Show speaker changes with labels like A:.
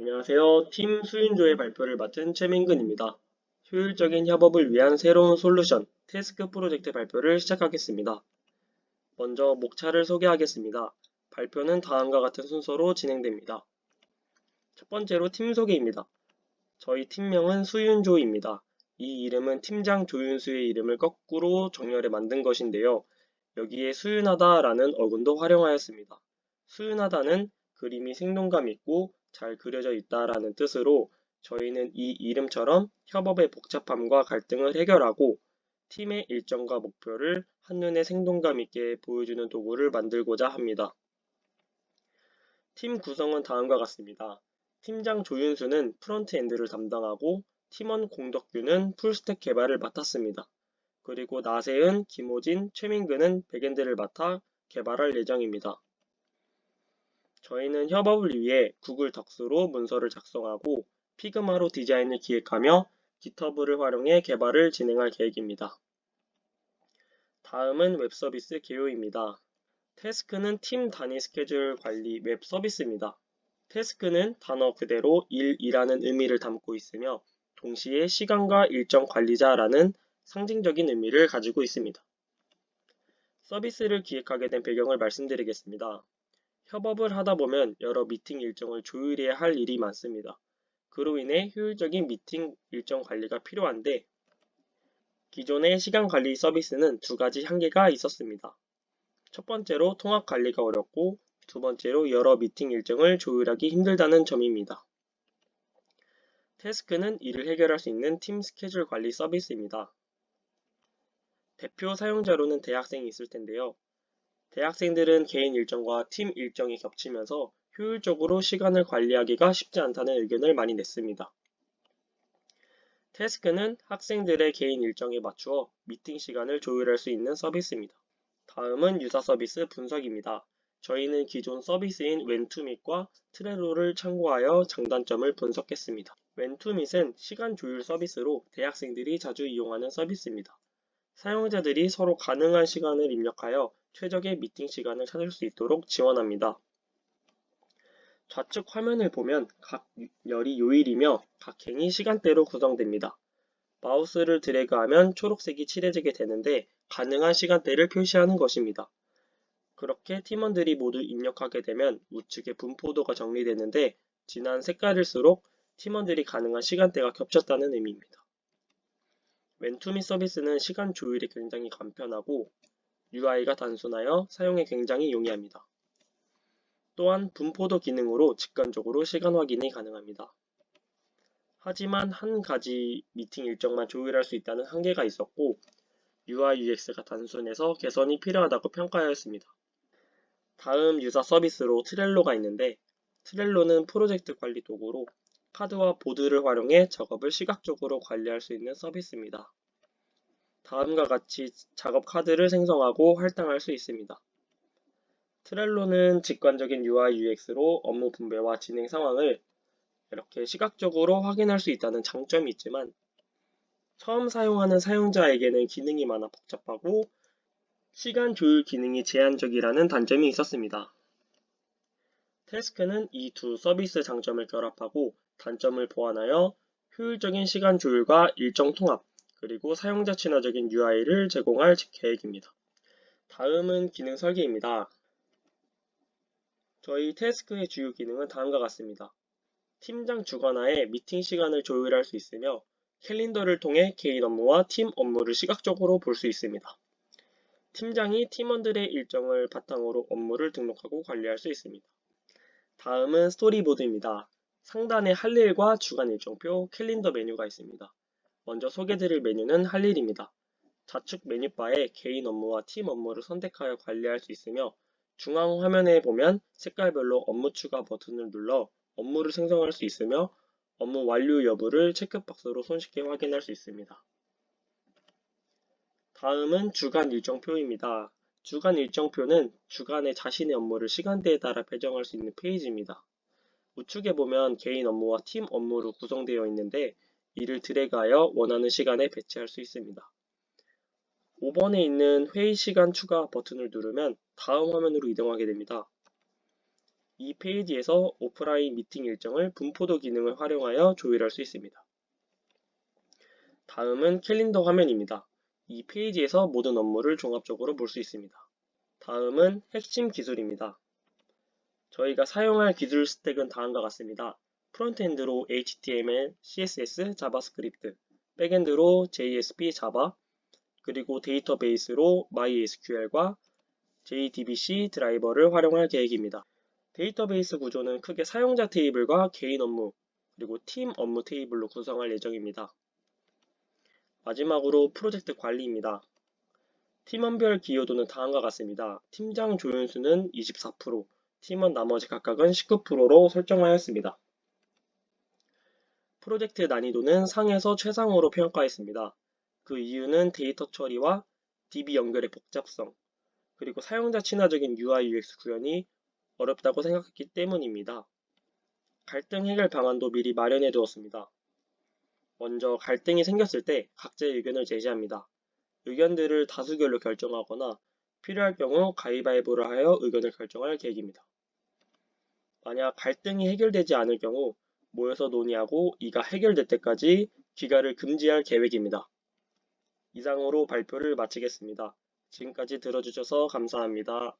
A: 안녕하세요. 팀 수인조의 발표를 맡은 최민근입니다. 효율적인 협업을 위한 새로운 솔루션, 태스크 프로젝트 발표를 시작하겠습니다. 먼저 목차를 소개하겠습니다. 발표는 다음과 같은 순서로 진행됩니다. 첫 번째로 팀 소개입니다. 저희 팀명은 수윤조입니다. 이 이름은 팀장 조윤수의 이름을 거꾸로 정렬해 만든 것인데요. 여기에 수윤하다라는 어근도 활용하였습니다. 수윤하다는 그림이 생동감 있고 잘 그려져 있다라는 뜻으로 저희는 이 이름처럼 협업의 복잡함과 갈등을 해결하고 팀의 일정과 목표를 한눈에 생동감 있게 보여주는 도구를 만들고자 합니다. 팀 구성은 다음과 같습니다. 팀장 조윤수는 프론트엔드를 담당하고 팀원 공덕규는 풀스택 개발을 맡았습니다. 그리고 나세은, 김호진, 최민근은 백엔드를 맡아 개발할 예정입니다. 저희는 협업을 위해 구글 덕스로 문서를 작성하고 피그마로 디자인을 기획하며 깃허브를 활용해 개발을 진행할 계획입니다. 다음은 웹서비스 개요입니다. 태스크는 팀 단위 스케줄 관리 웹 서비스입니다. 태스크는 단어 그대로 일이라는 의미를 담고 있으며 동시에 시간과 일정 관리자라는 상징적인 의미를 가지고 있습니다. 서비스를 기획하게 된 배경을 말씀드리겠습니다. 협업을 하다 보면 여러 미팅 일정을 조율해야 할 일이 많습니다. 그로 인해 효율적인 미팅 일정 관리가 필요한데 기존의 시간 관리 서비스는 두 가지 한계가 있었습니다. 첫 번째로 통합 관리가 어렵고 두 번째로 여러 미팅 일정을 조율하기 힘들다는 점입니다. 태스크는 이를 해결할 수 있는 팀 스케줄 관리 서비스입니다. 대표 사용자로는 대학생이 있을 텐데요. 대학생들은 개인 일정과 팀 일정이 겹치면서 효율적으로 시간을 관리하기가 쉽지 않다는 의견을 많이 냈습니다. 태스크는 학생들의 개인 일정에 맞추어 미팅 시간을 조율할 수 있는 서비스입니다. 다음은 유사 서비스 분석입니다. 저희는 기존 서비스인 웬투밋과 트렐로를 참고하여 장단점을 분석했습니다. 웬투밋은 시간 조율 서비스로 대학생들이 자주 이용하는 서비스입니다. 사용자들이 서로 가능한 시간을 입력하여 최적의 미팅 시간을 찾을 수 있도록 지원합니다. 좌측 화면을 보면 각 열이 요일이며 각 행이 시간대로 구성됩니다. 마우스를 드래그하면 초록색이 칠해지게 되는데 가능한 시간대를 표시하는 것입니다. 그렇게 팀원들이 모두 입력하게 되면 우측에 분포도가 정리되는데 진한 색깔일수록 팀원들이 가능한 시간대가 겹쳤다는 의미입니다. 웬투미 서비스는 시간 조율이 굉장히 간편하고 UI가 단순하여 사용에 굉장히 용이합니다. 또한 분포도 기능으로 직관적으로 시간 확인이 가능합니다. 하지만 한 가지 미팅 일정만 조율할 수 있다는 한계가 있었고 UI UX가 단순해서 개선이 필요하다고 평가하였습니다. 다음 유사 서비스로 트렐로가 있는데 트렐로는 프로젝트 관리 도구로 카드와 보드를 활용해 작업을 시각적으로 관리할 수 있는 서비스입니다. 다음과 같이 작업 카드를 생성하고 할당할 수 있습니다. 트렐로는 직관적인 UI UX로 업무 분배와 진행 상황을 이렇게 시각적으로 확인할 수 있다는 장점이 있지만 처음 사용하는 사용자에게는 기능이 많아 복잡하고 시간 조율 기능이 제한적이라는 단점이 있었습니다. 태스크는 이 두 서비스 장점을 결합하고 단점을 보완하여 효율적인 시간 조율과 일정 통합, 그리고 사용자 친화적인 UI를 제공할 계획입니다. 다음은 기능 설계입니다. 저희 태스크의 주요 기능은 다음과 같습니다. 팀장 주관하에 미팅 시간을 조율할 수 있으며 캘린더를 통해 개인 업무와 팀 업무를 시각적으로 볼 수 있습니다. 팀장이 팀원들의 일정을 바탕으로 업무를 등록하고 관리할 수 있습니다. 다음은 스토리보드입니다. 상단에 할 일과 주간 일정표, 캘린더 메뉴가 있습니다. 먼저 소개드릴 메뉴는 할 일입니다. 좌측 메뉴바에 개인 업무와 팀 업무를 선택하여 관리할 수 있으며 중앙 화면에 보면 색깔별로 업무 추가 버튼을 눌러 업무를 생성할 수 있으며 업무 완료 여부를 체크박스로 손쉽게 확인할 수 있습니다. 다음은 주간 일정표입니다. 주간 일정표는 주간에 자신의 업무를 시간대에 따라 배정할 수 있는 페이지입니다. 우측에 보면 개인 업무와 팀 업무로 구성되어 있는데 이를 드래그하여 원하는 시간에 배치할 수 있습니다. 5번에 있는 회의 시간 추가 버튼을 누르면 다음 화면으로 이동하게 됩니다. 이 페이지에서 오프라인 미팅 일정을 분포도 기능을 활용하여 조율할 수 있습니다. 다음은 캘린더 화면입니다. 이 페이지에서 모든 업무를 종합적으로 볼 수 있습니다. 다음은 핵심 기술입니다. 저희가 사용할 기술 스택은 다음과 같습니다. 프론트엔드로 HTML, CSS, 자바스크립트, 백엔드로 JSP, 자바, 그리고 데이터베이스로 MySQL과 JDBC 드라이버를 활용할 계획입니다. 데이터베이스 구조는 크게 사용자 테이블과 개인 업무, 그리고 팀 업무 테이블로 구성할 예정입니다. 마지막으로 프로젝트 관리입니다. 팀원별 기여도는 다음과 같습니다. 팀장 조윤수는 24%, 팀원 나머지 각각은 19%로 설정하였습니다. 프로젝트 난이도는 상에서 최상으로 평가했습니다. 그 이유는 데이터 처리와 DB 연결의 복잡성, 그리고 사용자 친화적인 UI UX 구현이 어렵다고 생각했기 때문입니다. 갈등 해결 방안도 미리 마련해 두었습니다. 먼저 갈등이 생겼을 때 각자의 의견을 제시합니다. 의견들을 다수결로 결정하거나 필요할 경우 가위바위보를 하여 의견을 결정할 계획입니다. 만약 갈등이 해결되지 않을 경우 모여서 논의하고 이가 해결될 때까지 귀가를 금지할 계획입니다. 이상으로 발표를 마치겠습니다. 지금까지 들어주셔서 감사합니다.